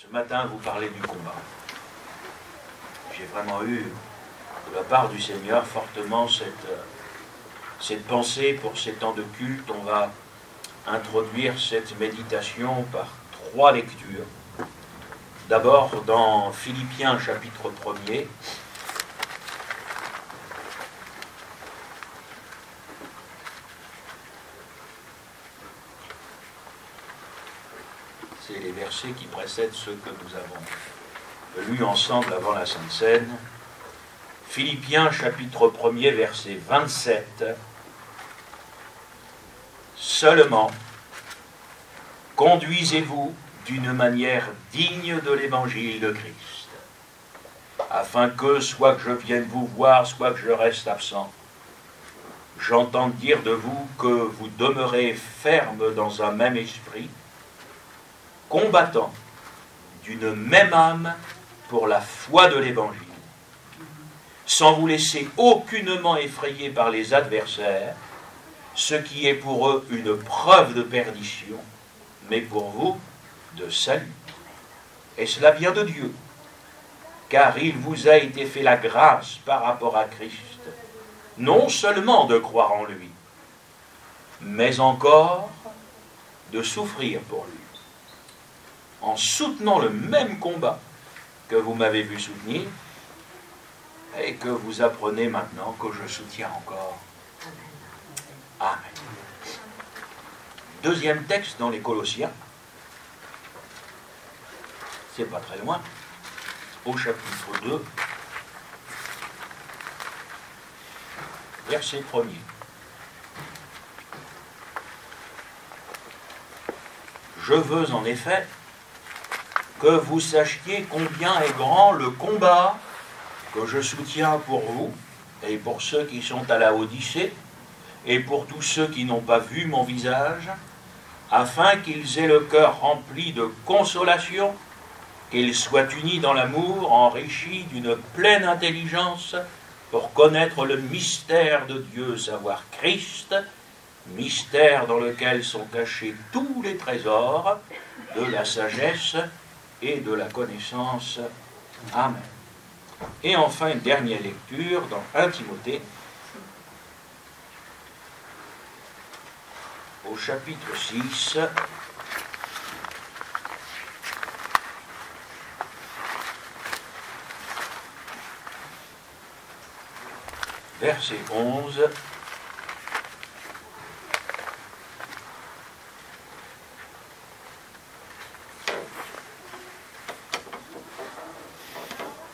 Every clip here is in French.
ce matin vous parler du combat. J'ai vraiment eu, de la part du Seigneur, fortement cette pensée pour ces temps de culte. On va introduire cette méditation par 3 lectures. D'abord dans Philippiens chapitre 1er. C'est les versets qui précèdent ceux que nous avons lus ensemble avant la Sainte Seine. Philippiens chapitre 1er verset 27. Seulement, conduisez-vous d'une manière digne de l'évangile de Christ, afin que, soit que je vienne vous voir, soit que je reste absent, j'entende dire de vous que vous demeurez ferme dans un même esprit, combattant d'une même âme pour la foi de l'évangile, sans vous laisser aucunement effrayer par les adversaires, ce qui est pour eux une preuve de perdition, mais pour vous, de salut. Et cela vient de Dieu, car il vous a été fait la grâce par rapport à Christ, non seulement de croire en lui, mais encore de souffrir pour lui, en soutenant le même combat que vous m'avez vu soutenir, et que vous apprenez maintenant que je soutiens encore. Amen. Deuxième texte dans les Colossiens, c'est pas très loin, au chapitre 2, verset 1er. Je veux en effet que vous sachiez combien est grand le combat que je soutiens pour vous et pour ceux qui sont à la Odyssée et pour tous ceux qui n'ont pas vu mon visage, afin qu'ils aient le cœur rempli de consolation, qu'ils soient unis dans l'amour, enrichis d'une pleine intelligence pour connaître le mystère de Dieu, savoir Christ, mystère dans lequel sont cachés tous les trésors de la sagesse et de la connaissance. Amen. Et enfin, une dernière lecture dans 1 Timothée, au chapitre 6, verset 11.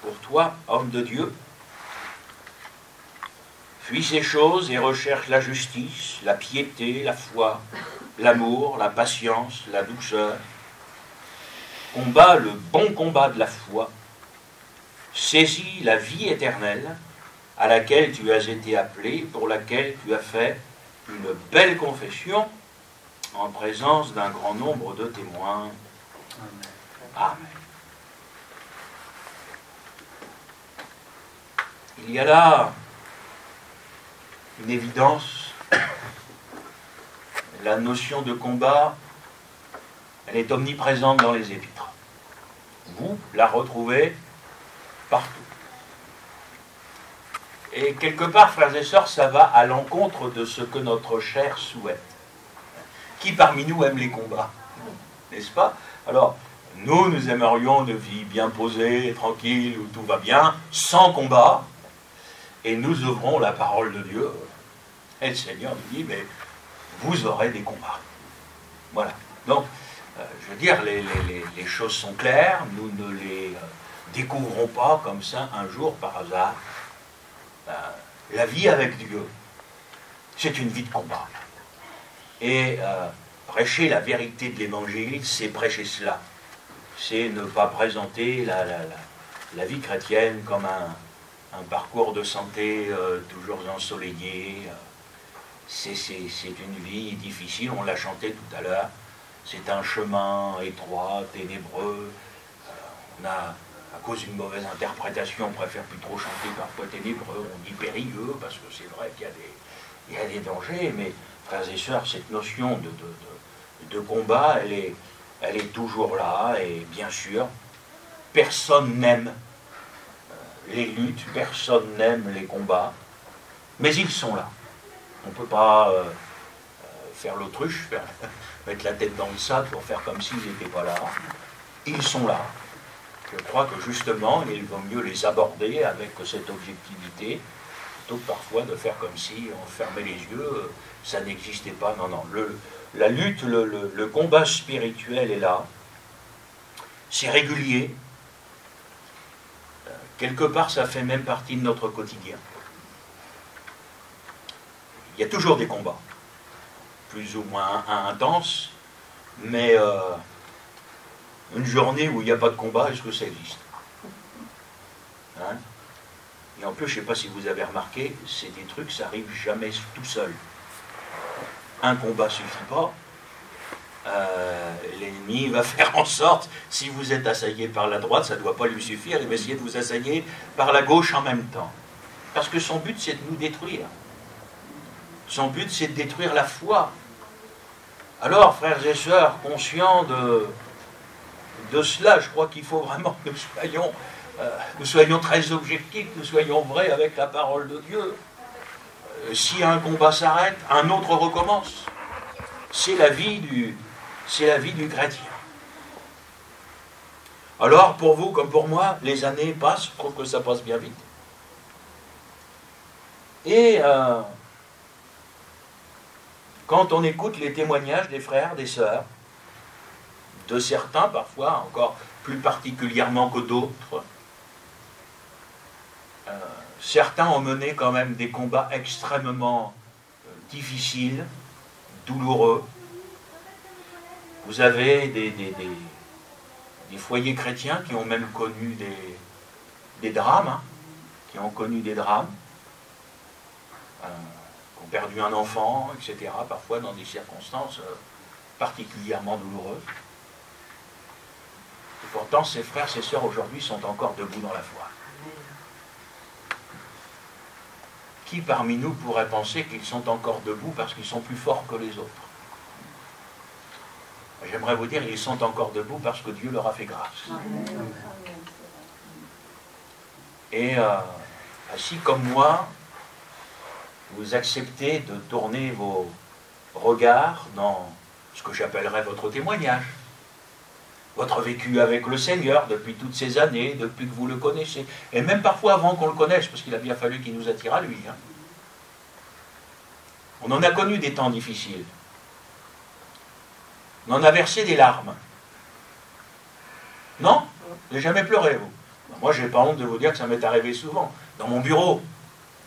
Pour toi, homme de Dieu, fuis ces choses et recherche la justice, la piété, la foi, l'amour, la patience, la douceur. Combat le bon combat de la foi. Saisis la vie éternelle à laquelle tu as été appelé, pour laquelle tu as fait une belle confession en présence d'un grand nombre de témoins. Amen. Il y a là une évidence. La notion de combat, elle est omniprésente dans les épîtres. Vous la retrouvez partout. Et quelque part, frères et sœurs, ça va à l'encontre de ce que notre chair souhaite. Qui parmi nous aime les combats? N'est-ce pas? Alors, nous aimerions une vie bien posée, tranquille, où tout va bien, sans combat. Et nous ouvrons la parole de Dieu. Et le Seigneur nous dit, mais vous aurez des combats. Voilà. Donc, je veux dire, les choses sont claires. Nous ne les découvrons pas comme ça un jour par hasard. La vie avec Dieu, c'est une vie de combat. Et prêcher la vérité de l'Évangile, c'est prêcher cela. C'est ne pas présenter la vie chrétienne comme un parcours de santé toujours ensoleillé. C'est une vie difficile, on l'a chanté tout à l'heure. C'est un chemin étroit, ténébreux. On a, à cause d'une mauvaise interprétation, on préfère plus trop chanter parfois ténébreux, on dit périlleux, parce que c'est vrai qu'il y a des dangers, mais frères et sœurs, cette notion de combat, elle est toujours là, et bien sûr, personne n'aime les luttes, personne n'aime les combats, mais ils sont là. On ne peut pas faire l'autruche, mettre la tête dans le sac pour faire comme s'ils n'étaient pas là. Ils sont là. Je crois que justement, il vaut mieux les aborder avec cette objectivité, plutôt que parfois de faire comme si on fermait les yeux, ça n'existait pas. Non, non. La lutte, le combat spirituel est là. C'est régulier. Quelque part, ça fait même partie de notre quotidien. Il y a toujours des combats, plus ou moins intenses, mais une journée où il n'y a pas de combat, est-ce que ça existe? Hein? Et en plus, je ne sais pas si vous avez remarqué, c'est des trucs, ça n'arrive jamais tout seul. Un combat ne suffit pas. L'ennemi va faire en sorte, si vous êtes assaillé par la droite, ça ne doit pas lui suffire, il va essayer de vous assailler par la gauche en même temps. Parce que son but, c'est de nous détruire. Son but, c'est de détruire la foi. Alors, frères et sœurs, conscients de cela, je crois qu'il faut vraiment que nous soyons très objectifs, que nous soyons vrais avec la parole de Dieu. Si un combat s'arrête, un autre recommence. C'est la vie du chrétien. Alors, pour vous comme pour moi, les années passent, je trouve que ça passe bien vite. Et quand on écoute les témoignages des frères, des sœurs, de certains parfois, encore plus particulièrement que d'autres, certains ont mené quand même des combats extrêmement difficiles, douloureux. Vous avez des foyers chrétiens qui ont même connu des drames, hein, qui ont connu des drames, qui ont perdu un enfant, etc., parfois dans des circonstances particulièrement douloureuses. Et pourtant, ces frères, ces sœurs aujourd'hui sont encore debout dans la foi. Qui parmi nous pourrait penser qu'ils sont encore debout parce qu'ils sont plus forts que les autres? J'aimerais vous dire, ils sont encore debout parce que Dieu leur a fait grâce. Et si comme moi, vous acceptez de tourner vos regards dans ce que j'appellerais votre témoignage, votre vécu avec le Seigneur depuis toutes ces années, depuis que vous le connaissez, et même parfois avant qu'on le connaisse, parce qu'il a bien fallu qu'il nous attire à lui. Hein. On en a connu des temps difficiles. On en a versé des larmes. Non? Vous n'avez jamais pleuré, vous? Moi, je n'ai pas honte de vous dire que ça m'est arrivé souvent, dans mon bureau,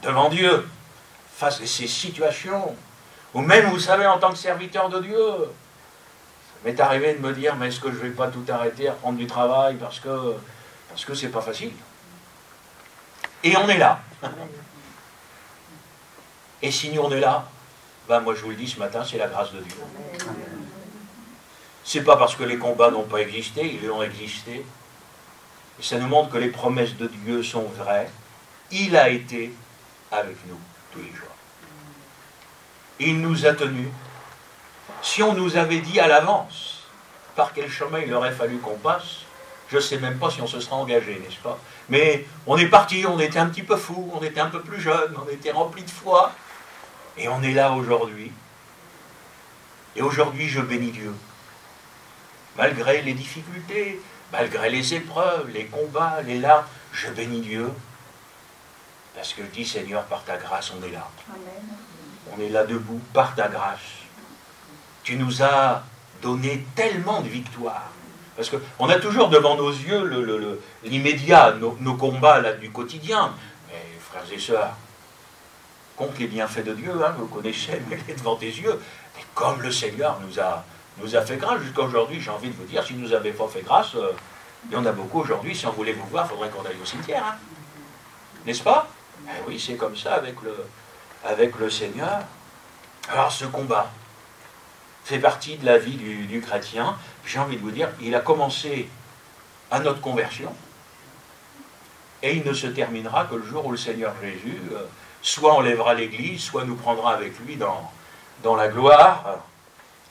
devant Dieu, face à ces situations, ou même, vous savez, en tant que serviteur de Dieu, ça m'est arrivé de me dire, mais est-ce que je ne vais pas tout arrêter, reprendre du travail, parce que c'est pas facile. Et on est là. Et si on est là, ben moi je vous le dis ce matin, c'est la grâce de Dieu. C'est pas parce que les combats n'ont pas existé, ils ont existé. Et ça nous montre que les promesses de Dieu sont vraies. Il a été avec nous tous les jours. Il nous a tenus. Si on nous avait dit à l'avance par quel chemin il aurait fallu qu'on passe, je ne sais même pas si on se serait engagé, n'est-ce pas? Mais on est parti, on était un petit peu fou, on était un peu plus jeune, on était rempli de foi. Et on est là aujourd'hui. Et aujourd'hui, je bénis Dieu. Malgré les difficultés, malgré les épreuves, les combats, les larmes, je bénis Dieu. Parce que je dis, Seigneur, par ta grâce, on est là. Amen. On est là debout, par ta grâce. Tu nous as donné tellement de victoires. Parce qu'on a toujours devant nos yeux l'immédiat, nos combats là, du quotidien. Mais frères et sœurs, compte les bienfaits de Dieu, hein, vous connaissez, mettez devant tes yeux. Et comme le Seigneur nous a fait grâce, jusqu'à aujourd'hui, j'ai envie de vous dire, s'il ne nous avait pas fait grâce, il y en a beaucoup aujourd'hui, si on voulait vous voir, il faudrait qu'on aille au cimetière. Hein. N'est-ce pas? Eh oui, c'est comme ça avec le Seigneur. Alors ce combat fait partie de la vie du chrétien. J'ai envie de vous dire, il a commencé à notre conversion, et il ne se terminera que le jour où le Seigneur Jésus soit enlèvera l'Église, soit nous prendra avec lui dans la gloire.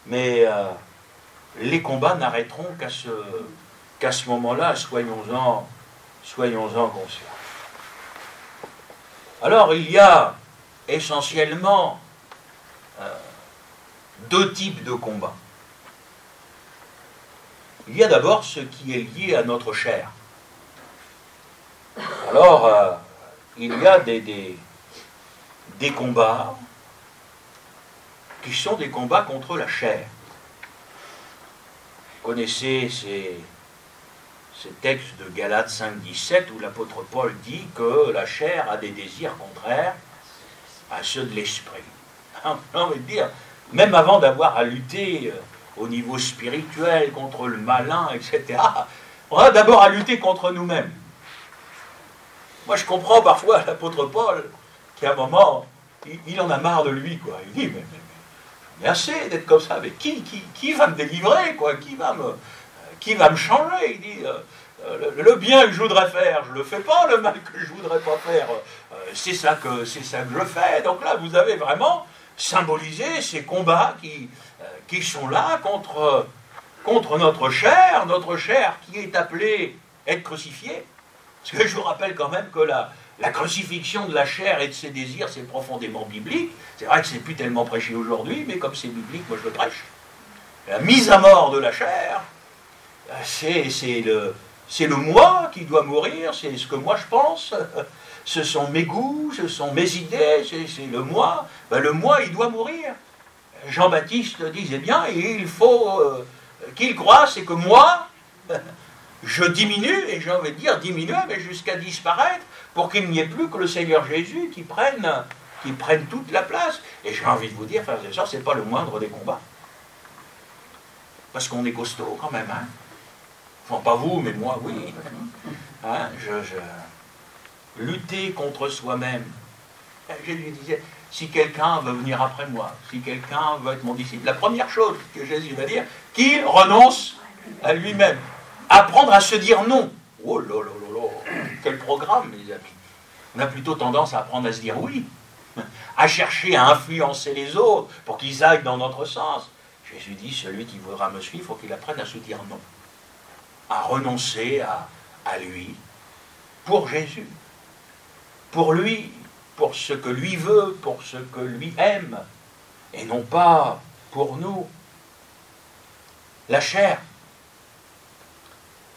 Mais les combats n'arrêteront qu'à ce moment-là, soyons-en conscients. Alors, il y a essentiellement deux types de combats. Il y a d'abord ce qui est lié à notre chair. Alors, il y a des combats qui sont des combats contre la chair. Vous connaissez ces textes de Galates 5, 17 où l'apôtre Paul dit que la chair a des désirs contraires à ceux de l'esprit. J'ai envie de dire, même avant d'avoir à lutter au niveau spirituel contre le malin, etc., on a d'abord à lutter contre nous-mêmes. Moi, je comprends parfois l'apôtre Paul qui, à un moment, il en a marre de lui, quoi. Il dit, mais assez d'être comme ça, mais qui va me délivrer, quoi, qui va me changer? Il dit, le bien que je voudrais faire, je ne le fais pas, le mal que je ne voudrais pas faire, c'est ça que je fais. Donc là, vous avez vraiment symbolisé ces combats qui sont là contre notre chair qui est appelée à être crucifiée. Parce que je vous rappelle quand même que la crucifixion de la chair et de ses désirs, c'est profondément biblique. C'est vrai que c'est plus tellement prêché aujourd'hui, mais comme c'est biblique, moi je le prêche. La mise à mort de la chair, c'est le moi qui doit mourir, c'est ce que moi je pense, ce sont mes goûts, ce sont mes idées, c'est le moi. Ben, le moi, il doit mourir. Jean-Baptiste disait bien, il faut qu'il croie, c'est que moi, je diminue, et j'ai envie de dire diminuer, mais jusqu'à disparaître, pour qu'il n'y ait plus que le Seigneur Jésus qui prenne toute la place. Et j'ai envie de vous dire, frères et sœurs, c'est pas le moindre des combats. Parce qu'on est costaud quand même, hein. Enfin, pas vous, mais moi, oui. Hein, lutter contre soi-même. Jésus disait, si quelqu'un veut venir après moi, si quelqu'un veut être mon disciple, la première chose que Jésus va dire, qu'il renonce à lui-même. Apprendre à se dire non. Oh là là là là, quel programme, mes amis. On a plutôt tendance à apprendre à se dire oui, à chercher à influencer les autres pour qu'ils aillent dans notre sens. Jésus dit, celui qui voudra me suivre, il faut qu'il apprenne à se dire non, à renoncer à lui, pour Jésus, pour lui, pour ce que lui veut, pour ce que lui aime, et non pas pour nous. La chair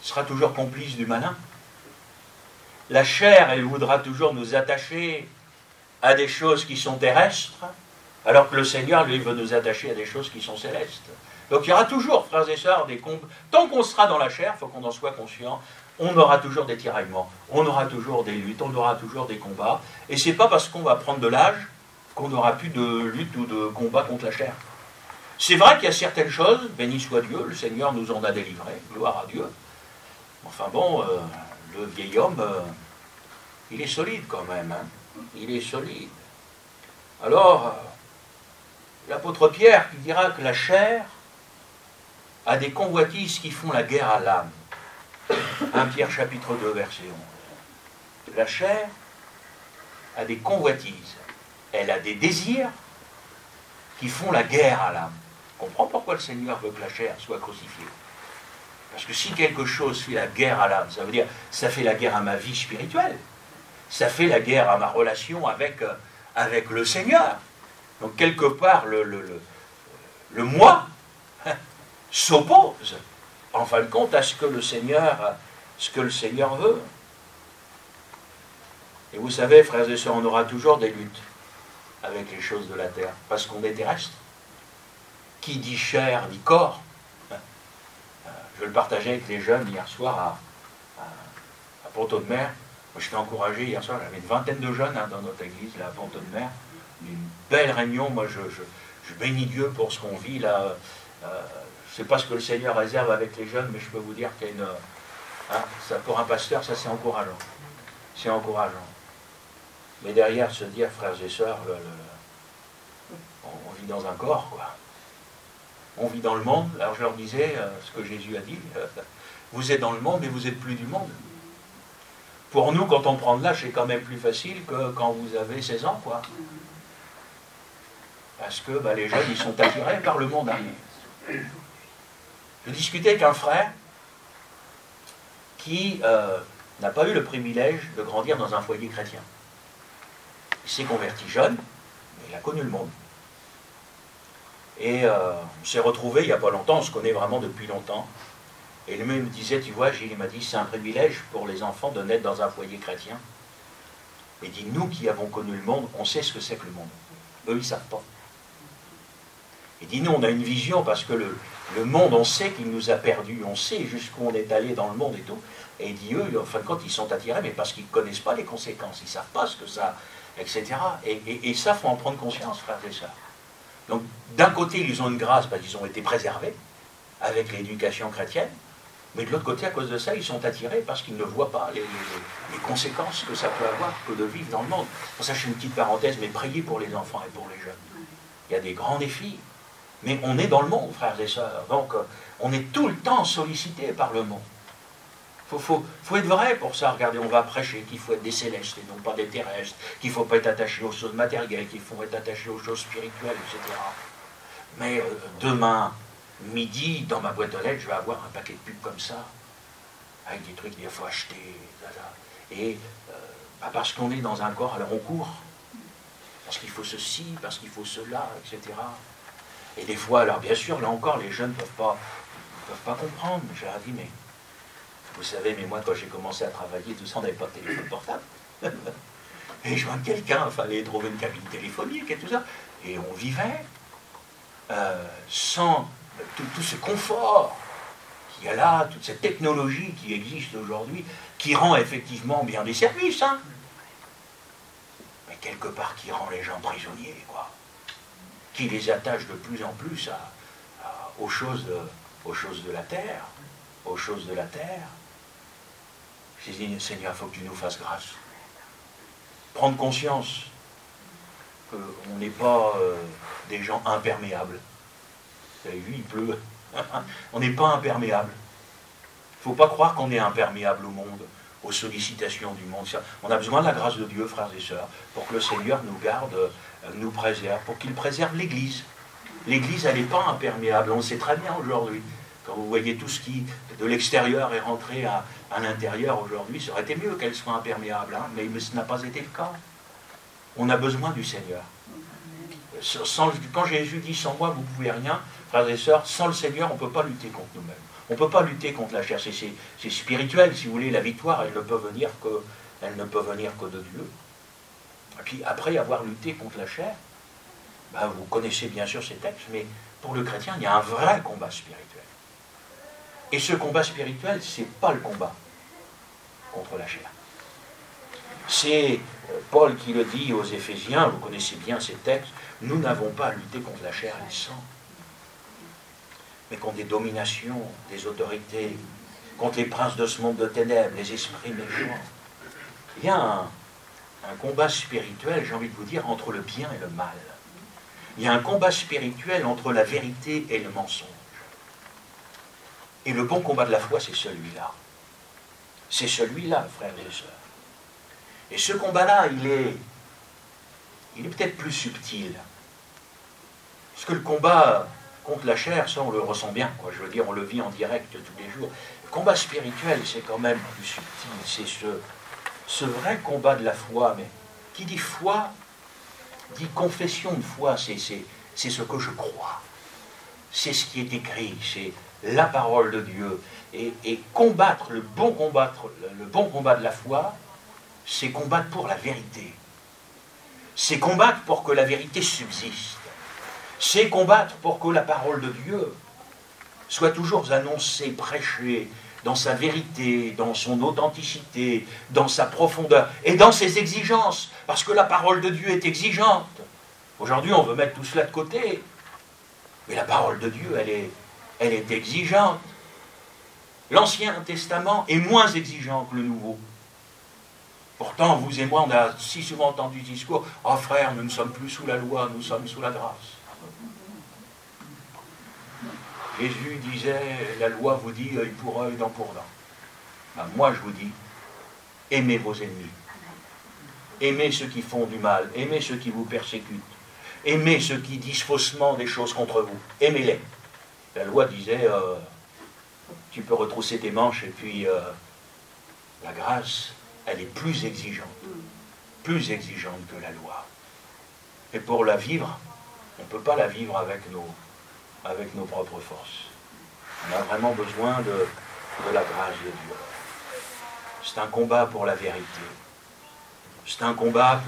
sera toujours complice du malin. La chair, elle voudra toujours nous attacher à des choses qui sont terrestres, alors que le Seigneur, lui, veut nous attacher à des choses qui sont célestes. Donc il y aura toujours, frères et sœurs, des combats. Tant qu'on sera dans la chair, il faut qu'on en soit conscient, on aura toujours des tiraillements, on aura toujours des luttes, on aura toujours des combats. Et c'est pas parce qu'on va prendre de l'âge qu'on n'aura plus de lutte ou de combat contre la chair. C'est vrai qu'il y a certaines choses, béni soit Dieu, le Seigneur nous en a délivrés, gloire à Dieu. Enfin bon, le vieil homme, il est solide quand même, hein. Il est solide. Alors, l'apôtre Pierre qui dira que la chair a des convoitises qui font la guerre à l'âme. 1 Pierre chapitre 2, verset 11. La chair a des convoitises, elle a des désirs qui font la guerre à l'âme. On comprend pourquoi le Seigneur veut que la chair soit crucifiée. Parce que si quelque chose fait la guerre à l'âme, ça veut dire ça fait la guerre à ma vie spirituelle, ça fait la guerre à ma relation avec le Seigneur. Donc quelque part, le moi s'oppose, en fin de compte, à ce que le Seigneur veut. Et vous savez, frères et sœurs, on aura toujours des luttes avec les choses de la terre, parce qu'on est terrestre. Qui dit chair, dit corps. Je le partageais avec les jeunes hier soir à Pont-de-Mer. Moi, j'étais encouragé hier soir, j'avais une vingtaine de jeunes dans notre église, là, à Pont-de-Mer. Une belle réunion. Moi, je bénis Dieu pour ce qu'on vit là. Je ne sais pas ce que le Seigneur réserve avec les jeunes, mais je peux vous dire qu'il y a une... ça, pour un pasteur, ça c'est encourageant. C'est encourageant. Mais derrière, se dire, frères et sœurs, on vit dans un corps, quoi. On vit dans le monde. Alors je leur disais ce que Jésus a dit, vous êtes dans le monde, mais vous n'êtes plus du monde. Pour nous, quand on prend de l'âge, c'est quand même plus facile que quand vous avez 16 ans, quoi. Parce que les jeunes, ils sont attirés par le monde. Je discutais avec un frère qui n'a pas eu le privilège de grandir dans un foyer chrétien. Il s'est converti jeune, mais il a connu le monde. Et on s'est retrouvés il n'y a pas longtemps, on se connaît vraiment depuis longtemps. Et lui-même me disait, tu vois, Gilles, il m'a dit, c'est un privilège pour les enfants de naître dans un foyer chrétien. Et dit, nous qui avons connu le monde, on sait ce que c'est que le monde. Eux, ils ne savent pas. Il dit, nous, on a une vision parce que le monde, on sait qu'il nous a perdus, on sait jusqu'où on est allé dans le monde et tout. Et il dit, eux, en fin de compte, ils sont attirés, mais parce qu'ils ne connaissent pas les conséquences, ils ne savent pas ce que ça, etc. Et ça, il faut en prendre conscience, frères et sœurs. Donc, d'un côté, ils ont une grâce parce qu'ils ont été préservés avec l'éducation chrétienne, mais de l'autre côté, à cause de ça, ils sont attirés parce qu'ils ne voient pas les conséquences que ça peut avoir que de vivre dans le monde. Pour ça, je fais une petite parenthèse, mais priez pour les enfants et pour les jeunes. Il y a des grands défis. Mais on est dans le monde, frères et sœurs. Donc, on est tout le temps sollicité par le monde. Faut être vrai pour ça. Regardez, on va prêcher qu'il faut être des célestes et non pas des terrestres, qu'il ne faut pas être attaché aux choses matérielles, qu'il faut être attaché aux choses spirituelles, etc. Mais demain, midi, dans ma boîte aux lettres, je vais avoir un paquet de pubs comme ça, avec des trucs qu'il faut acheter. Et parce qu'on est dans un corps, alors on court. Parce qu'il faut ceci, parce qu'il faut cela, etc. Et des fois, alors bien sûr, là encore, les jeunes ne peuvent pas comprendre. Je leur ai dit, mais vous savez, mais moi, quand j'ai commencé à travailler, tout ça, on n'avait pas de téléphone portable. Et je vois quelqu'un, il fallait trouver une cabine téléphonique et tout ça. Et on vivait sans tout ce confort qu'il y a là, toute cette technologie qui existe aujourd'hui, qui rend effectivement bien des services, hein. Mais quelque part, qui rend les gens prisonniers, quoi. Qui les attache de plus en plus aux choses de la terre, aux choses de la terre. J'ai dit, Seigneur, il faut que tu nous fasses grâce. Prendre conscience qu'on n'est pas des gens imperméables. Vous avez vu, il pleut. On n'est pas imperméables. Il ne faut pas croire qu'on est imperméable au monde, aux sollicitations du monde. On a besoin de la grâce de Dieu, frères et sœurs, pour que le Seigneur nous garde, nous préserve, pour qu'il préserve l'Église. L'Église, elle n'est pas imperméable, on le sait très bien aujourd'hui. Quand vous voyez tout ce qui, de l'extérieur, est rentré à l'intérieur aujourd'hui, ça aurait été mieux qu'elle soit imperméable, hein, mais ce n'a pas été le cas. On a besoin du Seigneur. Quand Jésus dit, sans moi, vous ne pouvez rien, frères et sœurs, sans le Seigneur, on ne peut pas lutter contre nous-mêmes. On ne peut pas lutter contre la chair. C'est spirituel, si vous voulez, la victoire, elle ne peut venir que de Dieu. Et puis, après avoir lutté contre la chair, ben, vous connaissez bien sûr ces textes, mais pour le chrétien, il y a un vrai combat spirituel. Et ce combat spirituel, ce n'est pas le combat contre la chair. C'est Paul qui le dit aux Éphésiens, vous connaissez bien ces textes, nous n'avons pas à lutter contre la chair et le sang, mais contre des dominations, des autorités, contre les princes de ce monde de ténèbres, les esprits méchants. Il y a un combat spirituel, j'ai envie de vous dire, entre le bien et le mal. Il y a un combat spirituel entre la vérité et le mensonge. Et le bon combat de la foi, c'est celui-là. C'est celui-là, frères et sœurs. Et ce combat-là, il est peut-être plus subtil. Parce que le combat contre la chair, ça on le ressent bien, quoi. Je veux dire, on le vit en direct tous les jours. Le combat spirituel, c'est quand même plus subtil. C'est ce vrai combat de la foi. Mais qui dit foi, dit confession de foi. C'est ce que je crois. C'est ce qui est écrit. C'est la parole de Dieu. Et combattre, le bon combat de la foi, c'est combattre pour la vérité. C'est combattre pour que la vérité subsiste. C'est combattre pour que la parole de Dieu soit toujours annoncée, prêchée, dans sa vérité, dans son authenticité, dans sa profondeur et dans ses exigences, parce que la parole de Dieu est exigeante. Aujourd'hui, on veut mettre tout cela de côté, mais la parole de Dieu, elle est exigeante. L'Ancien Testament est moins exigeant que le Nouveau. Pourtant, vous et moi, on a si souvent entendu ce discours, « Ah frère, nous ne sommes plus sous la loi, nous sommes sous la grâce. » Jésus disait, la loi vous dit œil pour œil, dent pour dent. Ben, moi, je vous dis, aimez vos ennemis. Aimez ceux qui font du mal. Aimez ceux qui vous persécutent. Aimez ceux qui disent faussement des choses contre vous. Aimez-les. La loi disait, tu peux retrousser tes manches, et puis la grâce, elle est plus exigeante que la loi. Et pour la vivre, on ne peut pas la vivre avec nos propres forces. On a vraiment besoin de la grâce de Dieu. C'est un combat pour la vérité. C'est un combat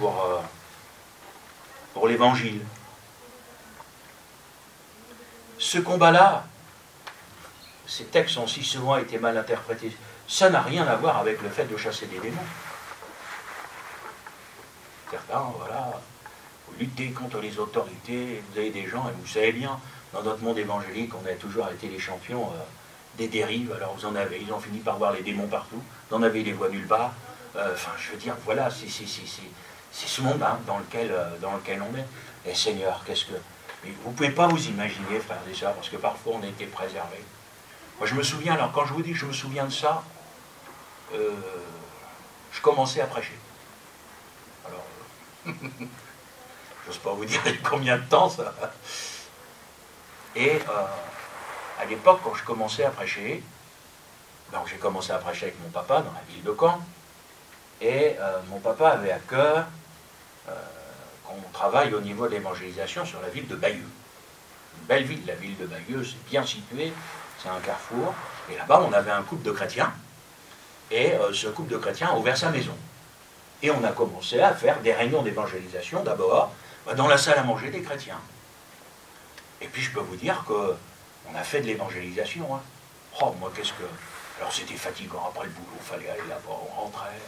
pour l'évangile. Ce combat-là, ces textes ont si souvent été mal interprétés. Ça n'a rien à voir avec le fait de chasser des démons. Certains, voilà, vous luttez contre les autorités, vous avez des gens, et vous savez bien, dans notre monde évangélique, on a toujours été les champions des dérives. Alors ils ont fini par voir les démons partout, vous en avez, ils les voient nulle part. Enfin, je veux dire, voilà, c'est ce monde hein, dans lequel on est. Et Seigneur, qu'est-ce que... Vous ne pouvez pas vous imaginer, frères et sœurs, parce que parfois on a été préservés. Moi je me souviens, alors quand je vous dis que je me souviens de ça, je commençais à prêcher. Alors, j'ose pas vous dire combien de temps ça. Et à l'époque, quand je commençais à prêcher, donc j'ai commencé à prêcher avec mon papa dans la ville de Caen, et mon papa avait à cœur qu'on travaille au niveau de l'évangélisation sur la ville de Bayeux. Une belle ville, la ville de Bayeux, c'est bien situé, c'est un carrefour, et là-bas on avait un couple de chrétiens, et ce couple de chrétiens a ouvert sa maison. Et on a commencé à faire des réunions d'évangélisation, d'abord, dans la salle à manger des chrétiens. Et puis je peux vous dire qu'on a fait de l'évangélisation. Hein. Oh, moi, qu'est-ce que... Alors c'était fatigant, après le boulot, il fallait aller là-bas, on rentrait.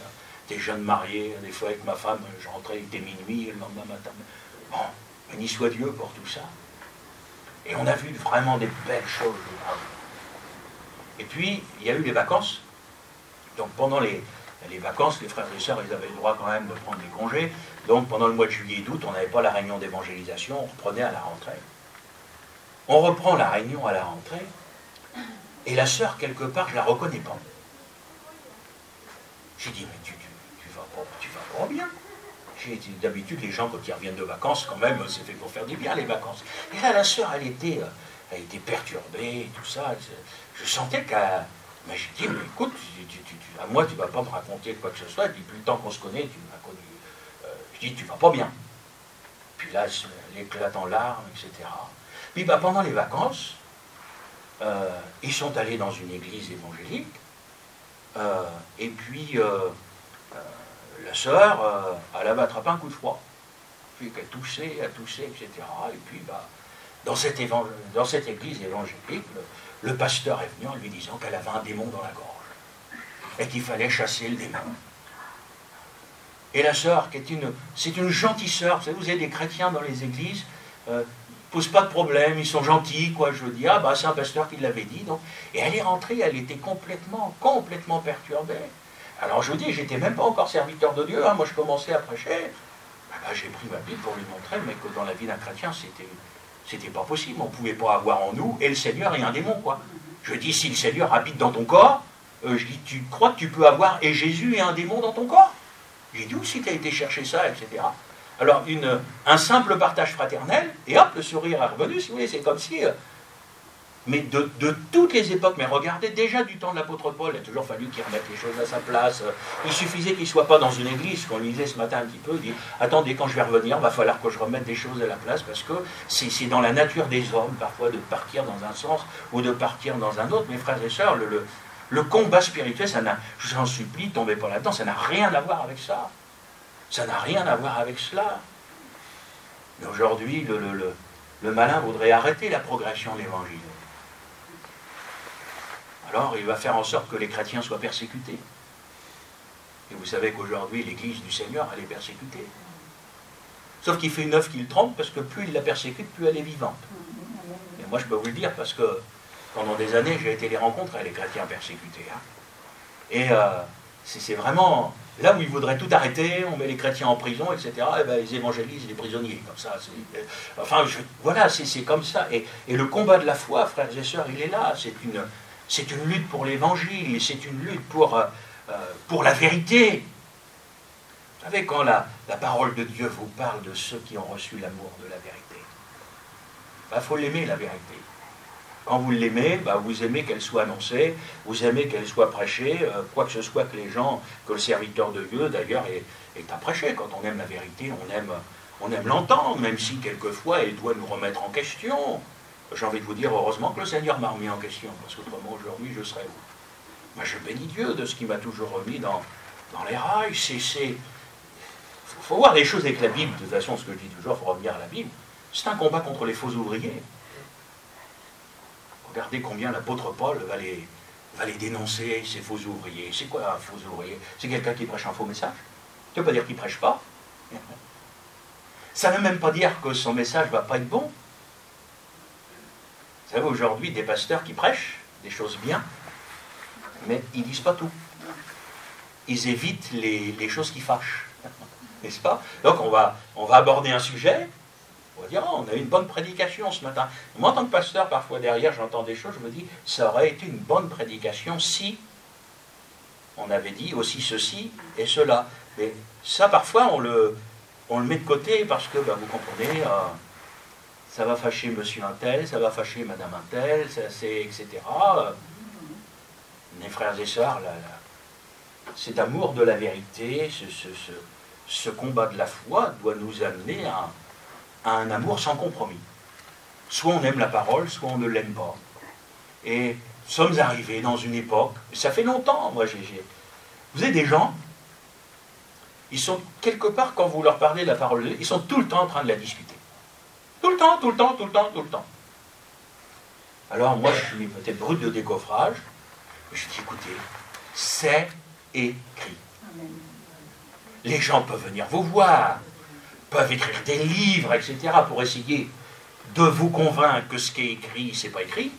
Des jeunes mariés, des fois avec ma femme, je rentrais, il était minuit, et le lendemain matin. Bon, béni soit Dieu pour tout ça. Et on a vu vraiment des belles choses. Et puis, il y a eu les vacances. Donc pendant les vacances, les frères et sœurs, ils avaient le droit quand même de prendre des congés. Donc pendant le mois de juillet et d'août, on n'avait pas la réunion d'évangélisation, on reprenait à la rentrée. On reprend la réunion à la rentrée, et la sœur, quelque part, je ne la reconnais pas. J'ai dit, mais tu vas pas bien. J'ai dit, d'habitude, les gens, quand ils reviennent de vacances, quand même, c'est fait pour faire du bien, les vacances. Et là, la sœur, elle était perturbée, et tout ça. Je sentais qu'elle... Mais j'ai dit, mais écoute, à moi, tu ne vas pas me raconter quoi que ce soit, depuis le temps qu'on se connaît, tu m'as connu. Je dis, tu vas pas bien. Puis là, elle éclate en larmes, etc. Puis pendant les vacances, ils sont allés dans une église évangélique, et puis la sœur, elle avait attrapé un coup de froid. Puis qu'elle toussait, etc. Et puis, dans cette église évangélique, le pasteur est venu en lui disant qu'elle avait un démon dans la gorge, et qu'il fallait chasser le démon. Et la sœur, c'est une gentille sœur, vous savez, vous avez des chrétiens dans les églises, posent pas de problème, ils sont gentils, quoi, je veux dire, c'est un pasteur qui l'avait dit, donc. Et elle est rentrée, elle était complètement perturbée. Alors je vous dis, j'étais même pas encore serviteur de Dieu, hein, moi je commençais à prêcher, j'ai pris ma Bible pour lui montrer, mais que dans la vie d'un chrétien, c'était pas possible, on pouvait pas avoir en nous et le Seigneur et un démon, quoi. Je dis, si le Seigneur habite dans ton corps, je dis, tu crois que tu peux avoir et Jésus et un démon dans ton corps? J'ai dit, où si tu as été chercher ça, etc. Alors, un simple partage fraternel, et hop, le sourire est revenu, si vous voulez, c'est comme si... mais de toutes les époques, mais regardez, déjà du temps de l'apôtre Paul, il a toujours fallu qu'il remette les choses à sa place. Il suffisait qu'il ne soit pas dans une église, qu'on lui disait ce matin un petit peu, il dit, attendez, quand je vais revenir, il va falloir que je remette des choses à la place, parce que c'est dans la nature des hommes, parfois, de partir dans un sens, ou de partir dans un autre. Mes frères et sœurs, le combat spirituel, je vous en supplie, tombez pas là-dedans, ça n'a rien à voir avec ça. Ça n'a rien à voir avec cela. Mais aujourd'hui, le malin voudrait arrêter la progression de l'évangile. Alors, il va faire en sorte que les chrétiens soient persécutés. Et vous savez qu'aujourd'hui, l'Église du Seigneur, elle est persécutée. Sauf qu'il fait une œuvre qui le trompe, parce que plus il la persécute, plus elle est vivante. Et moi, je peux vous le dire, parce que pendant des années, j'ai été les rencontrer, les chrétiens persécutés. Hein. Et c'est vraiment... Là où ils voudraient tout arrêter, on met les chrétiens en prison, etc., et ben, ils évangélisent les prisonniers, comme ça. Enfin, voilà, c'est comme ça. Et le combat de la foi, frères et sœurs, il est là. C'est une lutte pour l'évangile, c'est une lutte pour la vérité. Vous savez, quand la parole de Dieu vous parle de ceux qui ont reçu l'amour de la vérité, il faut l'aimer, la vérité. Quand vous l'aimez, bah, vous aimez qu'elle soit annoncée, vous aimez qu'elle soit prêchée, quoi que ce soit que les gens, que le serviteur de Dieu d'ailleurs est à prêcher. Quand on aime la vérité, on aime l'entendre, même si quelquefois elle doit nous remettre en question. J'ai envie de vous dire, heureusement que le Seigneur m'a remis en question, parce qu'autrement aujourd'hui je serais où? Moi je bénis Dieu de ce qui m'a toujours remis dans les rails. Il faut voir les choses avec la Bible. De toute façon, ce que je dis toujours, il faut revenir à la Bible. C'est un combat contre les faux ouvriers. Regardez combien l'apôtre Paul va les dénoncer, ces faux ouvriers. C'est quoi un faux ouvrier? C'est quelqu'un qui prêche un faux message. Ça ne veut pas dire qu'il ne prêche pas. Ça ne veut même pas dire que son message ne va pas être bon. Vous savez, aujourd'hui, des pasteurs qui prêchent des choses bien, mais ils ne disent pas tout. Ils évitent les choses qui fâchent. N'est-ce pas? Donc on va aborder un sujet. On va dire, oh, on a eu une bonne prédication ce matin. Moi, en tant que pasteur, parfois derrière, j'entends des choses, je me dis, ça aurait été une bonne prédication si on avait dit aussi ceci et cela. Mais ça, parfois, on le met de côté parce que, ben, vous comprenez, ça va fâcher monsieur un tel, ça va fâcher madame un tel, etc. Mes frères et sœurs, cet amour de la vérité, ce combat de la foi doit nous amener à un amour sans compromis. Soit on aime la parole, soit on ne l'aime pas. Et nous sommes arrivés dans une époque, ça fait longtemps, moi vous avez des gens, ils sont quelque part, quand vous leur parlez de la parole de Dieu, ils sont tout le temps en train de la discuter. Tout le temps, tout le temps, tout le temps, tout le temps. Alors moi je suis peut-être brut de décoffrage, je dis écoutez, c'est écrit. Les gens peuvent venir vous voir, peuvent écrire des livres, etc., pour essayer de vous convaincre que ce qui est écrit, c'est pas écrit.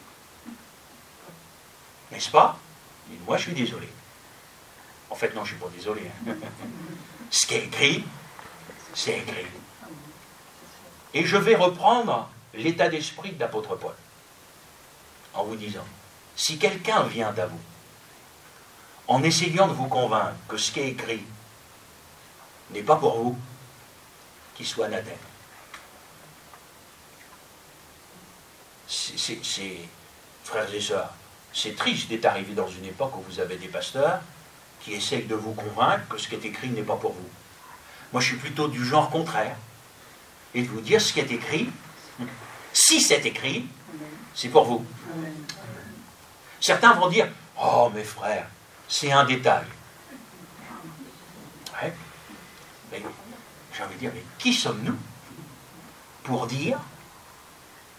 N'est-ce pas? Et moi, je suis désolé. En fait, non, je ne suis pas désolé. Ce qui est écrit, c'est écrit. Et je vais reprendre l'état d'esprit de l'apôtre Paul, en vous disant, si quelqu'un vient à vous, en essayant de vous convaincre que ce qui est écrit n'est pas pour vous, qu'il soit anathème. Frères et sœurs, c'est triste d'être arrivé dans une époque où vous avez des pasteurs qui essayent de vous convaincre que ce qui est écrit n'est pas pour vous. Moi, je suis plutôt du genre contraire, et de vous dire ce qui est écrit, si c'est écrit, c'est pour vous. Certains vont dire, oh mes frères, c'est un détail. Ouais. Mais j'ai envie de dire, mais qui sommes-nous pour dire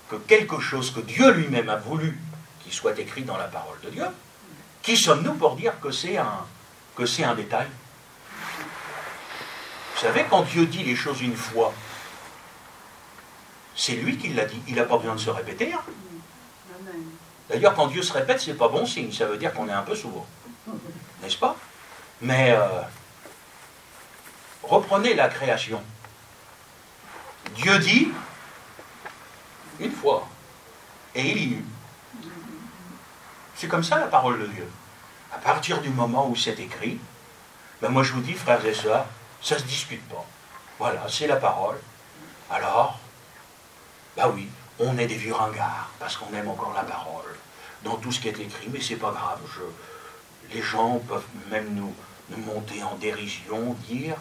que quelque chose que Dieu lui-même a voulu qu'il soit écrit dans la parole de Dieu, qui sommes-nous pour dire que c'est un détail? Vous savez, quand Dieu dit les choses une fois, c'est lui qui l'a dit, il n'a pas besoin de se répéter. Hein. D'ailleurs, quand Dieu se répète, c'est pas bon signe, ça veut dire qu'on est un peu sourd. N'est-ce pas? Mais reprenez la création. Dieu dit une fois, et il y eut. C'est comme ça la parole de Dieu. À partir du moment où c'est écrit, ben moi je vous dis, frères et sœurs, ça ne se discute pas. Voilà, c'est la parole. Alors, bah oui, on est des vieux ringards, parce qu'on aime encore la parole, dans tout ce qui est écrit, mais c'est pas grave. Les gens peuvent même nous monter en dérision, dire,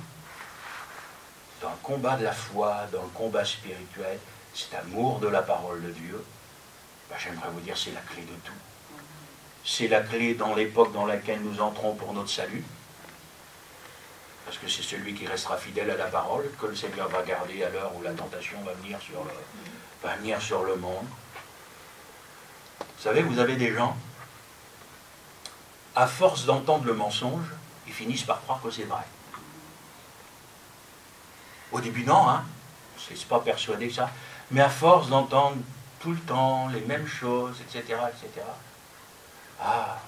dans le combat de la foi, dans le combat spirituel, cet amour de la parole de Dieu, ben j'aimerais vous dire, c'est la clé de tout. C'est la clé dans l'époque dans laquelle nous entrons pour notre salut. Parce que c'est celui qui restera fidèle à la parole que le Seigneur va garder à l'heure où la tentation va venir sur le monde. Vous savez, vous avez des gens, à force d'entendre le mensonge, ils finissent par croire que c'est vrai. Au début, non, hein, c'est pas persuadé que ça, mais à force d'entendre tout le temps les mêmes choses, etc., etc., ah,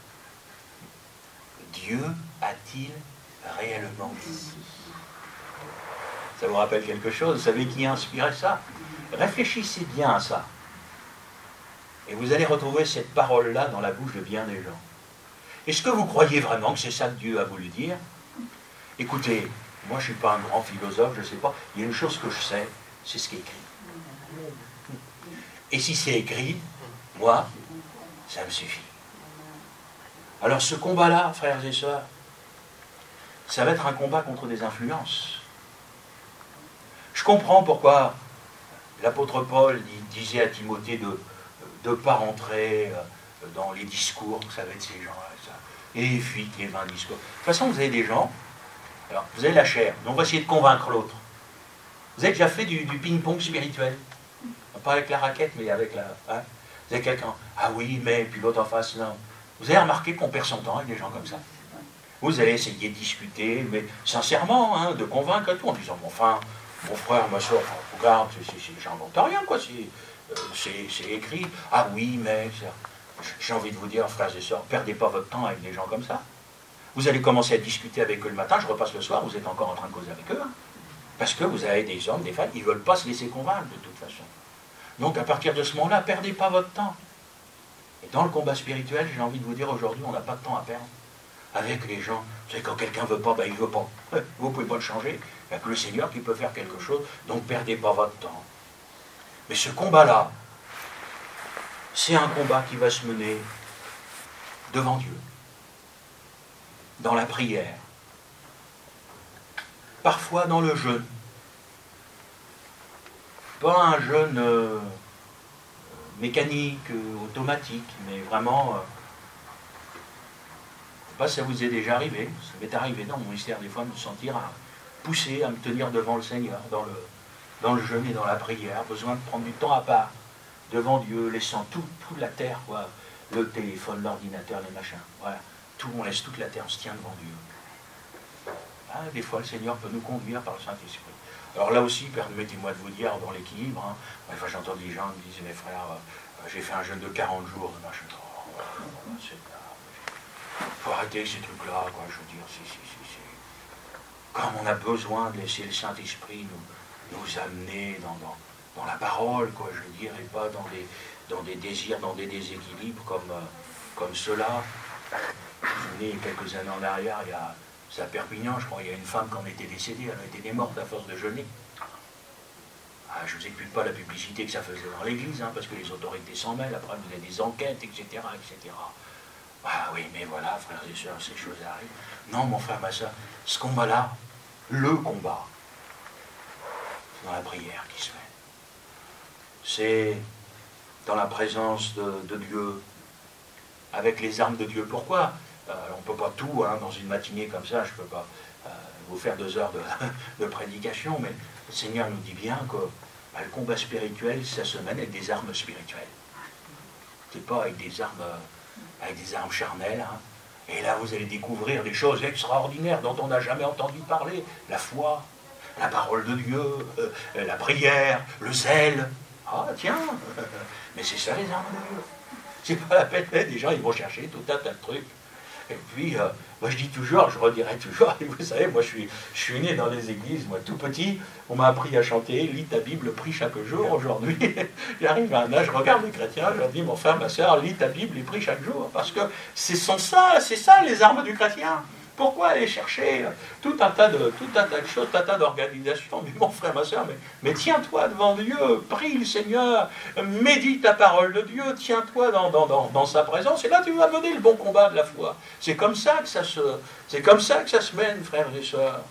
Dieu a-t-il réellement dit? Ça vous rappelle quelque chose? Vous savez qui a inspiré ça? Réfléchissez bien à ça. Et vous allez retrouver cette parole-là dans la bouche de bien des gens. Est-ce que vous croyez vraiment que c'est ça que Dieu a voulu dire? Écoutez, moi je ne suis pas un grand philosophe, je ne sais pas. Il y a une chose que je sais, c'est ce qui est écrit. Et si c'est écrit, moi, Ça me suffit. Alors ce combat-là, frères et sœurs, ça va être un combat contre des influences. Je comprends pourquoi l'apôtre Paul disait à Timothée de ne pas rentrer dans les discours, vous savez, de ces gens-là, et évite les 20 discours. De toute façon, vous avez des gens, alors vous avez la chair, donc on va essayer de convaincre l'autre. Vous avez déjà fait du ping-pong spirituel? Pas avec la raquette, mais avec la... Hein? Vous avez quelqu'un, ah oui, mais, puis l'autre en face, non. Vous avez remarqué qu'on perd son temps avec des gens comme ça? Vous allez essayer de discuter, mais sincèrement, hein, de convaincre tout, en disant, bon, enfin, mon frère, ma soeur, regarde, j'invente rien, quoi, c'est écrit, ah oui, mais... J'ai envie de vous dire, frères et sœurs, perdez pas votre temps avec des gens comme ça. Vous allez commencer à discuter avec eux le matin, je repasse le soir, vous êtes encore en train de causer avec eux. Hein, parce que vous avez des hommes, des femmes, ils ne veulent pas se laisser convaincre de toute façon. Donc à partir de ce moment-là, perdez pas votre temps. Et dans le combat spirituel, j'ai envie de vous dire, aujourd'hui, on n'a pas de temps à perdre avec les gens. Vous savez, quand quelqu'un ne veut pas, ben il ne veut pas. Vous ne pouvez pas le changer. Il n'y a que le Seigneur qui peut faire quelque chose, donc perdez pas votre temps. Mais ce combat-là, c'est un combat qui va se mener devant Dieu, dans la prière, parfois dans le jeûne. Pas un jeûne mécanique, automatique, mais vraiment, je ne sais pas si ça vous est déjà arrivé, ça m'est arrivé dans mon ministère des fois de me sentir à pousser, à me tenir devant le Seigneur, dans le jeûne et dans la prière, besoin de prendre du temps à part, devant Dieu, laissant toute la terre, quoi, le téléphone, l'ordinateur, les machins, voilà, tout, on laisse toute la terre, on se tient devant Dieu. Ah, des fois, le Seigneur peut nous conduire par le Saint-Esprit. Alors là aussi, permettez-moi de vous dire, dans l'équilibre, hein, enfin, j'entends des gens qui disent, mes frères, j'ai fait un jeûne de 40 jours, machin, faut arrêter ces trucs-là, quoi, je veux dire, comme on a besoin de laisser le Saint-Esprit nous amener dans la parole, quoi, je veux dire, et pas dans des désirs, dans des déséquilibres comme cela. Je me souviens, il y a quelques années en arrière, c'est à Perpignan, je crois, il y a une femme qui en était décédée, elle était morte à force de jeûner. Ah, je ne vous explique pas la publicité que ça faisait dans l'église, hein, parce que les autorités s'en mêlent, après vous avez des enquêtes, etc., etc. Ah oui, mais voilà, frères et sœurs, ces choses arrivent. Non, mon frère, ma soeur, ce combat-là, le combat, c'est dans la prière qui se fait. C'est dans la présence de Dieu, avec les armes de Dieu. Pourquoi? On ne peut pas tout, hein, dans une matinée comme ça, je ne peux pas vous faire 2 heures de prédication, mais le Seigneur nous dit bien que le combat spirituel, ça se mène avec des armes spirituelles. C'est pas avec des armes charnelles. Hein. Et là, vous allez découvrir des choses extraordinaires dont on n'a jamais entendu parler. La foi, la parole de Dieu, la prière, le zèle. Ah, tiens, mais c'est ça les armes de Dieu. C'est pas la peine, des gens, ils vont chercher tout un tas de trucs. Et puis, moi je dis toujours, je redirai toujours, et vous savez, moi je suis né dans les églises, moi tout petit, on m'a appris à chanter, lis ta Bible, prie chaque jour. Aujourd'hui, j'arrive à un âge, je regarde les chrétiens, je leur dis, mon frère, ma soeur, lis ta Bible et prie chaque jour, parce que c'est ça les armes du chrétien. Pourquoi aller chercher tout un tas de choses, tout un tas d'organisations? Mais mon frère, ma soeur, mais tiens-toi devant Dieu, prie le Seigneur, médite la parole de Dieu, tiens-toi dans sa présence, et là tu vas mener le bon combat de la foi. C'est comme ça que ça se mène, frères et sœurs.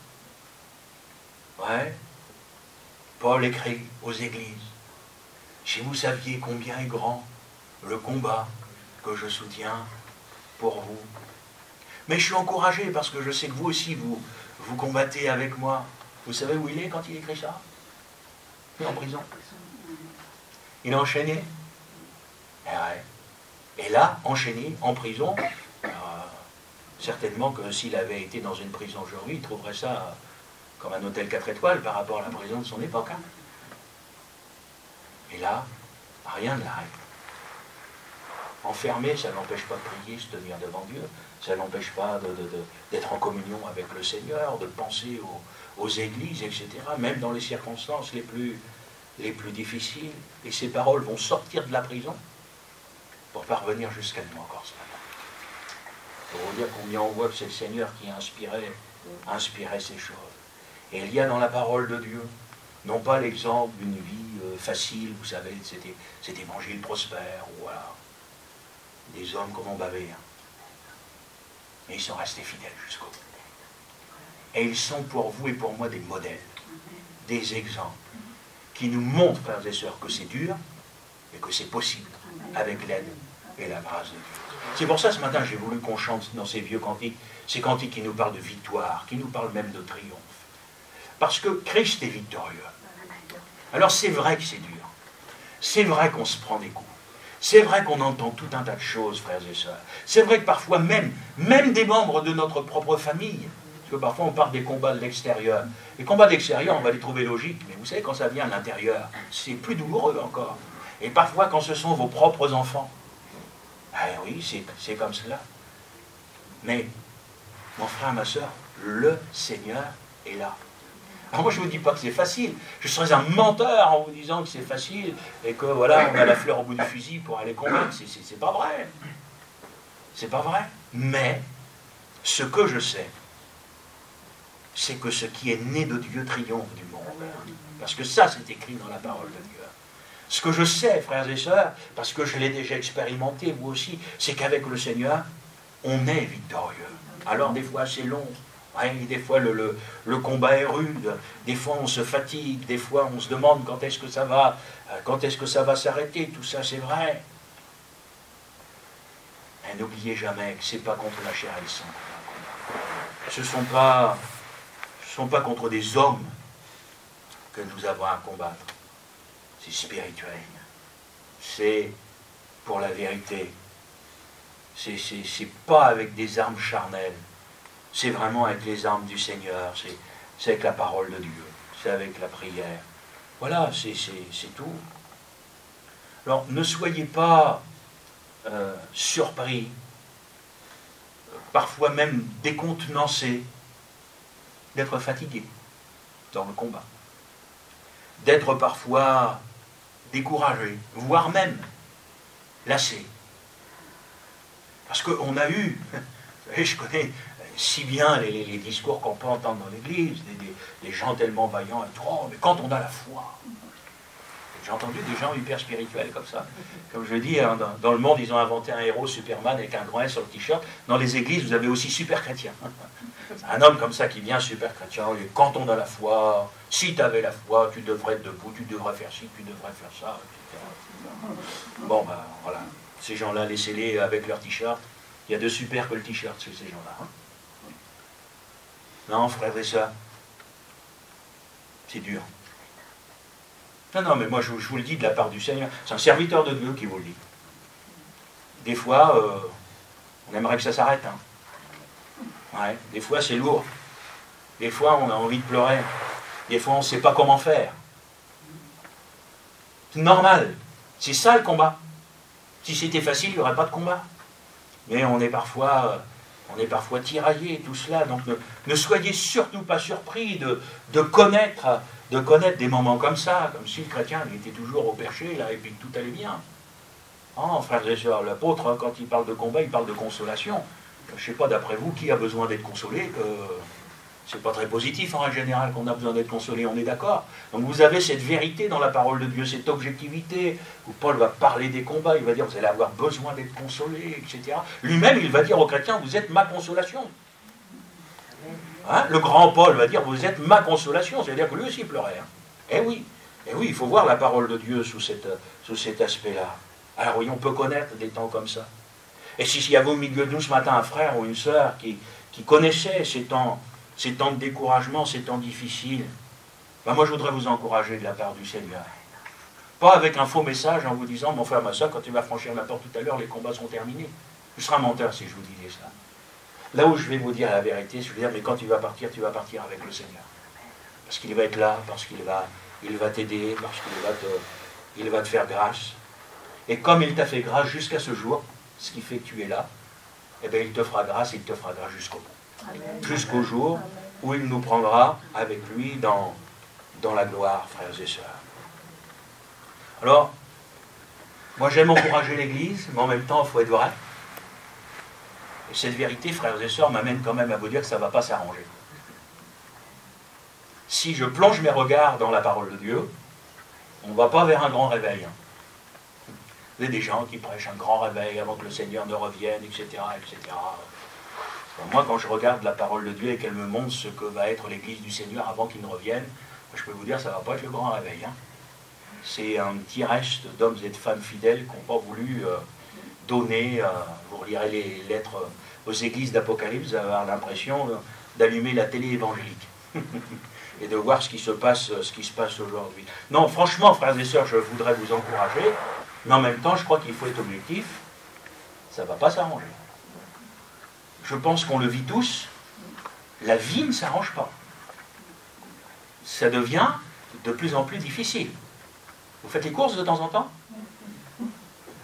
Ouais. Paul écrit aux églises, si vous saviez combien est grand le combat que je soutiens pour vous. Mais je suis encouragé parce que je sais que vous aussi, vous combattez avec moi. Vous savez où il est quand il écrit ça? Il est en prison. Il est enchaîné. Et là, enchaîné, en prison, certainement que s'il avait été dans une prison aujourd'hui, il trouverait ça comme un hôtel 4 étoiles par rapport à la prison de son époque. Hein. Et là, rien ne l'arrête. Enfermé, ça ne l'empêche pas de prier, se tenir devant Dieu. Ça ne l'empêche pas d'être en communion avec le Seigneur, de penser aux églises, etc. Même dans les circonstances les plus difficiles. Et ces paroles vont sortir de la prison pour parvenir jusqu'à nous encore ce matin. Pour vous dire combien on voit que c'est le Seigneur qui a inspiré ces choses. Et il y a dans la parole de Dieu, non pas l'exemple d'une vie facile, vous savez, cet évangile prospère, voilà. des hommes qui vont baver. Mais ils sont restés fidèles jusqu'au bout. Et ils sont pour vous et pour moi des modèles, des exemples, qui nous montrent, frères et sœurs, que c'est dur et que c'est possible avec l'aide et la grâce de Dieu. C'est pour ça, ce matin, j'ai voulu qu'on chante dans ces vieux cantiques, ces cantiques qui nous parlent de victoire, qui nous parlent même de triomphe. Parce que Christ est victorieux. Alors c'est vrai que c'est dur. C'est vrai qu'on se prend des coups. C'est vrai qu'on entend tout un tas de choses, frères et sœurs. C'est vrai que parfois même des membres de notre propre famille, parce que parfois on parle des combats de l'extérieur. Les combats de l'extérieur, on va les trouver logiques, mais vous savez, quand ça vient à l'intérieur, c'est plus douloureux encore. Et parfois, quand ce sont vos propres enfants, ah oui, c'est comme cela. Mais, mon frère, ma soeur, le Seigneur est là. Alors moi, je ne vous dis pas que c'est facile. Je serais un menteur en vous disant que c'est facile et que, voilà, on a la fleur au bout du fusil pour aller combattre. C'est pas vrai. C'est pas vrai. Mais, ce que je sais, c'est que ce qui est né de Dieu triomphe du monde. Parce que ça, c'est écrit dans la parole de Dieu. Ce que je sais, frères et sœurs, parce que je l'ai déjà expérimenté, vous aussi, c'est qu'avec le Seigneur, on est victorieux. Alors, des fois, c'est long. Ouais, des fois, le combat est rude. Des fois, on se fatigue. Des fois, on se demande quand est-ce que ça va s'arrêter. Tout ça, c'est vrai. Mais n'oubliez jamais que ce n'est pas contre la chair et le sang qu'on a un combat. Ce ne sont pas contre des hommes que nous avons à combattre. C'est spirituel. C'est pour la vérité. C'est pas avec des armes charnelles. C'est vraiment avec les armes du Seigneur. C'est avec la parole de Dieu. C'est avec la prière. Voilà, c'est tout. Alors, ne soyez pas surpris, parfois même décontenancés, d'être fatigués dans le combat. D'être parfois découragés, voire même lassés. Parce qu'on a eu, vous savez, je connais si bien les discours qu'on peut entendre dans l'église, des gens tellement vaillants et trop, mais quand on a la foi. J'ai entendu des gens hyper spirituels comme ça. Comme je dis, hein, dans le monde, ils ont inventé un héros, Superman, avec un grand S sur le t-shirt. Dans les églises, vous avez aussi super chrétien. Un homme comme ça qui vient super chrétien, et quand on a la foi, si tu avais la foi, tu devrais être debout, tu devrais faire ci, tu devrais faire ça, etc. Bon, ben voilà. Ces gens-là, laissez-les avec leur t-shirt. Il y a de super que le t-shirt chez ces gens-là. Hein. Non, frères et sœurs, c'est dur. Non, mais moi je vous le dis de la part du Seigneur. C'est un serviteur de Dieu qui vous le dit. Des fois, on aimerait que ça s'arrête. Hein. Ouais, des fois, c'est lourd. Des fois, on a envie de pleurer. Des fois, on ne sait pas comment faire. C'est normal. C'est ça le combat. Si c'était facile, il n'y aurait pas de combat. Mais on est parfois tiraillé, tout cela. Donc ne soyez surtout pas surpris de connaître des moments comme ça, comme si le chrétien il était toujours au perché, là, et puis que tout allait bien. Oh, frères et sœurs, l'apôtre, hein, quand il parle de combat, il parle de consolation. Je ne sais pas, d'après vous, qui a besoin d'être consolé? C'est pas très positif en règle générale qu'on a besoin d'être consolé, on est d'accord. Donc vous avez cette vérité dans la parole de Dieu, cette objectivité, où Paul va parler des combats, il va dire vous allez avoir besoin d'être consolé, etc. Lui-même, il va dire aux chrétiens, vous êtes ma consolation. Hein? Le grand Paul va dire, vous êtes ma consolation, c'est-à-dire que lui aussi pleurait. Hein. Eh oui, il faut voir la parole de Dieu sous cet aspect-là. Alors oui, on peut connaître des temps comme ça. Et s'il y avait au milieu de nous ce matin un frère ou une sœur qui connaissait ces temps de découragement, ces temps difficiles, ben moi je voudrais vous encourager de la part du Seigneur. Pas avec un faux message en vous disant, mon frère, ma soeur, quand tu vas franchir la porte tout à l'heure, les combats sont terminés. Je serais un menteur si je vous disais ça. Là où je vais vous dire la vérité, je vais dire, mais quand tu vas partir avec le Seigneur. Parce qu'il va être là, parce qu'il va t'aider, parce qu'il va te faire grâce. Et comme il t'a fait grâce jusqu'à ce jour, ce qui fait que tu es là, eh bien il te fera grâce jusqu'au bout. Jusqu'au jour où il nous prendra avec lui dans la gloire, frères et sœurs. Alors, moi j'aime encourager l'Église, mais en même temps il faut être vrai. Et cette vérité, frères et sœurs, m'amène quand même à vous dire que ça ne va pas s'arranger. Si je plonge mes regards dans la parole de Dieu, on ne va pas vers un grand réveil. Vous avez des gens qui prêchent un grand réveil avant que le Seigneur ne revienne, etc. etc. Moi, quand je regarde la parole de Dieu et qu'elle me montre ce que va être l'Église du Seigneur avant qu'il ne revienne, je peux vous dire, ça ne va pas être le grand réveil. Hein. C'est un petit reste d'hommes et de femmes fidèles qui n'ont pas voulu donner, vous relirez les lettres aux églises d'Apocalypse, vous allez avoir l'impression d'allumer la télé évangélique et de voir ce qui se passe aujourd'hui. Non, franchement, frères et sœurs, je voudrais vous encourager, mais en même temps, je crois qu'il faut être objectif. Ça ne va pas s'arranger. Je pense qu'on le vit tous. La vie ne s'arrange pas. Ça devient de plus en plus difficile. Vous faites les courses de temps en temps?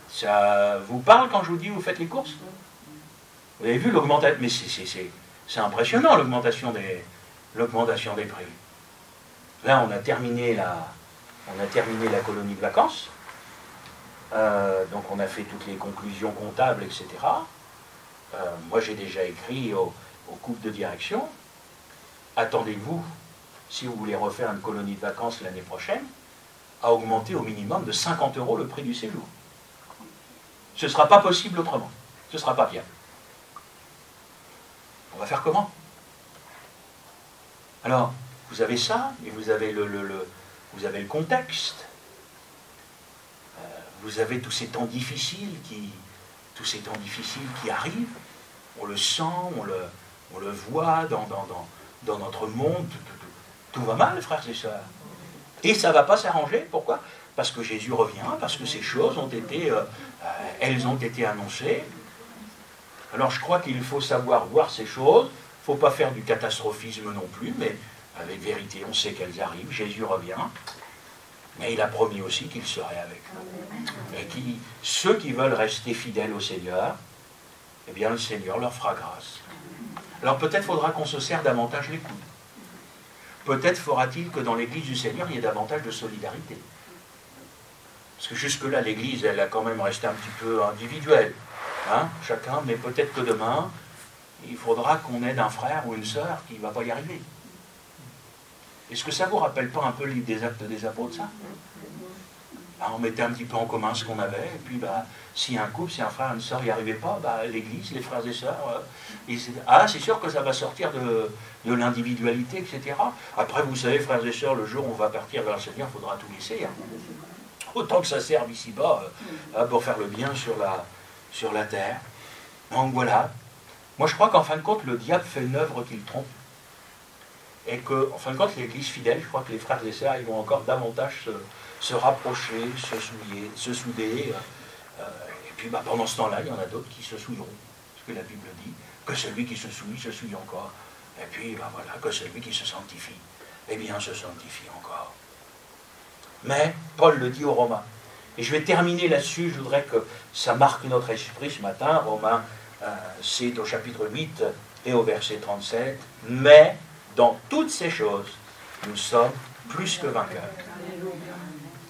Ça vous parle quand je vous dis vous faites les courses? Vous avez vu l'augmentation? Mais c'est impressionnant l'augmentation des prix. Là, on a terminé la colonie de vacances. Donc on a fait toutes les conclusions comptables, etc. Moi, j'ai déjà écrit au couple de direction, attendez-vous, si vous voulez refaire une colonie de vacances l'année prochaine, à augmenter au minimum de 50 € le prix du séjour. Ce ne sera pas possible autrement. Ce ne sera pas bien. On va faire comment? Alors, vous avez ça, et vous avez vous avez le contexte. Vous avez tous ces temps difficiles qui arrivent. On le sent, on le voit dans notre monde. Tout va mal, frères et sœurs. Et ça ne va pas s'arranger. Pourquoi? Parce que Jésus revient, parce que ces choses ont été annoncées. Alors je crois qu'il faut savoir voir ces choses. Il ne faut pas faire du catastrophisme non plus, mais avec vérité, on sait qu'elles arrivent. Jésus revient. Mais il a promis aussi qu'il serait avec nous. Et ceux qui veulent rester fidèles au Seigneur, eh bien le Seigneur leur fera grâce. Alors peut-être faudra qu'on se serre davantage les coudes. Peut-être faudra-t-il que dans l'Église du Seigneur, il y ait davantage de solidarité. Parce que jusque-là, l'Église, elle a quand même resté un petit peu individuelle. Hein, chacun, mais peut-être que demain, il faudra qu'on aide un frère ou une sœur qui ne va pas y arriver. Est-ce que ça ne vous rappelle pas un peu le livre des Actes des Apôtres, ça? On mettait un petit peu en commun ce qu'on avait, et puis si un couple, si un frère, une sœur n'y arrivait pas, l'Église, les frères et sœurs, c'est sûr que ça va sortir de l'individualité, etc. Après, vous savez, frères et sœurs, le jour où on va partir vers le Seigneur, il faudra tout laisser. Hein. Autant que ça serve ici-bas pour faire le bien sur la terre. Donc voilà. Moi, je crois qu'en fin de compte, le diable fait une œuvre qu'il trompe. Et qu'en fin de compte, l'Église fidèle, je crois que les frères et sœurs, ils vont encore davantage se rapprocher, se souder. Et puis pendant ce temps-là, il y en a d'autres qui se souilleront. Ce que la Bible dit, que celui qui se souille encore. Et puis voilà, que celui qui se sanctifie, eh bien se sanctifie encore. Mais Paul le dit aux Romains. Et je vais terminer là-dessus, je voudrais que ça marque notre esprit ce matin. Romains, c'est au chapitre 8 et au verset 37. Mais dans toutes ces choses, nous sommes plus que vainqueurs.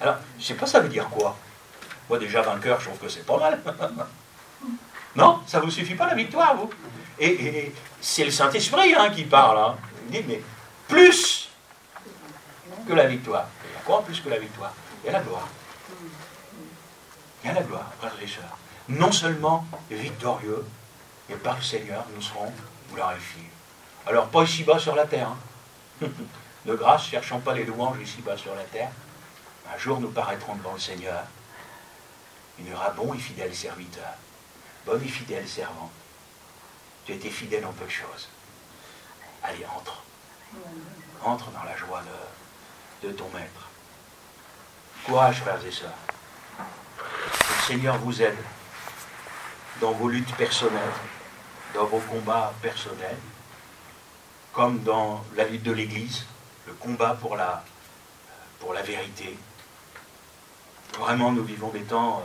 Alors, je ne sais pas ça veut dire quoi. Moi déjà vainqueur, je trouve que c'est pas mal. Non, ça ne vous suffit pas la victoire, vous. Et c'est le Saint-Esprit qui parle. Hein. Il dit, mais plus que la victoire. Il y a quoi plus que la victoire? Il y a la gloire. Il y a la gloire, frères et sœurs. Non seulement victorieux, mais par le Seigneur, nous serons glorifiés. Alors, pas ici-bas sur la terre. Hein. De grâce, cherchons pas les louanges ici-bas sur la terre. Un jour, nous paraîtrons devant le Seigneur. Il y aura bon et fidèle serviteur. Bon et fidèle servant. Tu as été fidèle en peu de choses. Allez, entre. Entre dans la joie de ton maître. Courage, frères et sœurs. Que le Seigneur vous aide dans vos luttes personnelles, dans vos combats personnels, comme dans la lutte de l'Église, le combat pour la vérité. Vraiment, nous vivons des temps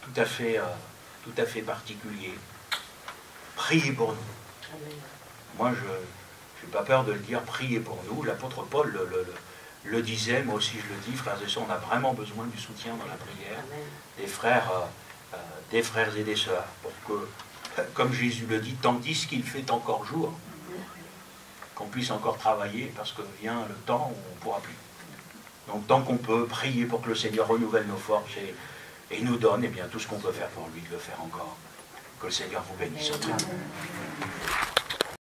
tout à fait particuliers. Priez pour nous. Moi, je n'ai pas peur de le dire, priez pour nous. L'apôtre Paul le disait, moi aussi je le dis, frères et sœurs, on a vraiment besoin du soutien dans la prière des frères et des sœurs, pour que, comme Jésus le dit, tandis qu'il fait encore jour, qu'on puisse encore travailler, parce que vient le temps où on ne pourra plus. Donc tant qu'on peut prier pour que le Seigneur renouvelle nos forces Et il nous donne, eh bien, tout ce qu'on peut faire pour lui, de le faire encore. Que le Seigneur vous bénisse.